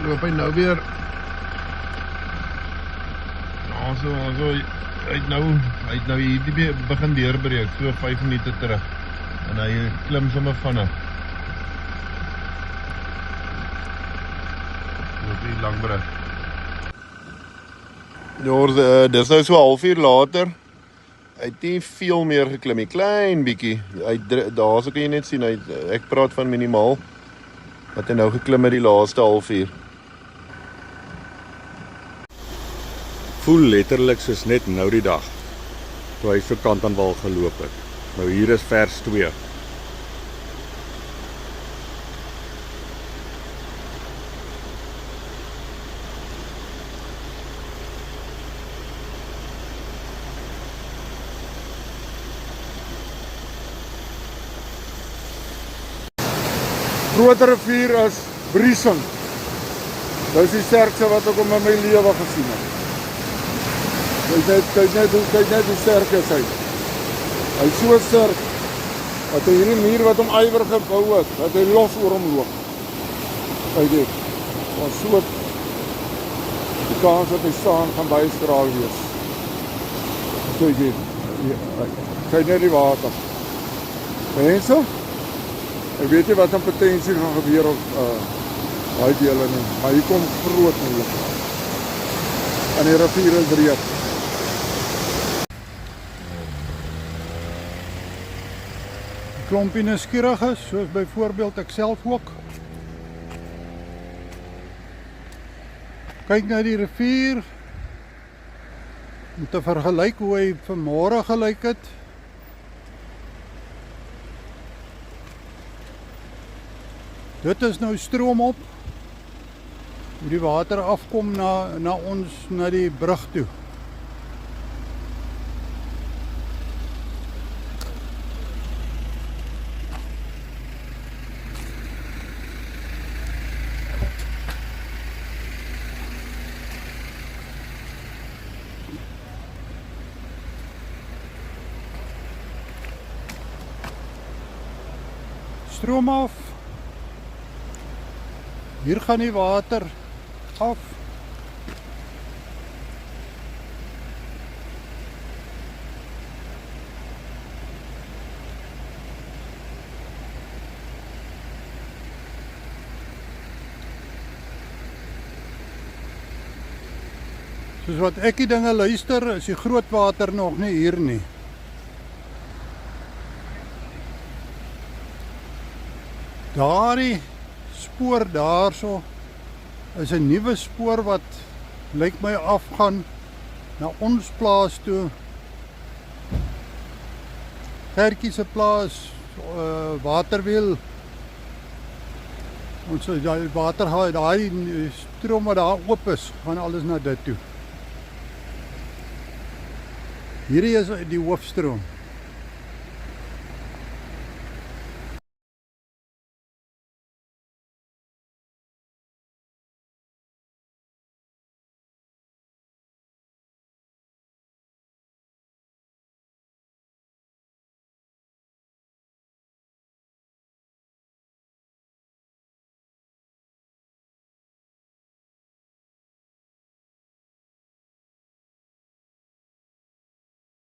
loop hy nou weer. So, hy het nou hier begin deurbreek, so 5 minute terug. En hy klim sommer vinnig. Loop hier Langbrug. Ja, dis nou so 1/2 uur later. Hy het nie veel meer geklim nie, klein bietjie. Daar so kan jy net sien, ek praat van minimaal. Wat hy nou geklim het die laaste 1/2 uur. Voel letterlik soos net nou die dag, toe hy so kant aan wal geloop het. Nou hier is vers 2. Groter rivier as Briesing. Dit is die sterkste wat ek om in my lewe gesien het. Kyk net hoe sterk is hy. Hy is so sterk, dat hy hierdie muur wat hom ywer gebou het, dat hy los oor hom loop. Kyk dit, was so, die kans dat hy staan gaan baie skraal wees. Kyk dit, kyk net die water. Mense, ek weet nie wat aan potensie gaan gebeur op daai dele nie, maar hier kom groot moeilik. En die rivier is breed. Klompie nuuskierig is, soos byvoorbeeld ek self ook. Kyk na die rivier, om te vergelyk hoe hy vanmôre gelyk het. Dit is nou stroom op, hoe die water afkom na die brug toe. Stroom af. Hier gaan die water af. Soos wat ek die dinge luister, is die groot water nog nie hier nie. Daardie spoor daarso is 'n nuwe spoor wat lyk my afgaan na ons plaas toe. Gertjie se plaas, Waterwiel. Ons die water gaan, daai stroom wat daar oop is, gaan alles na dit toe. Hierdie is die hoofstroom.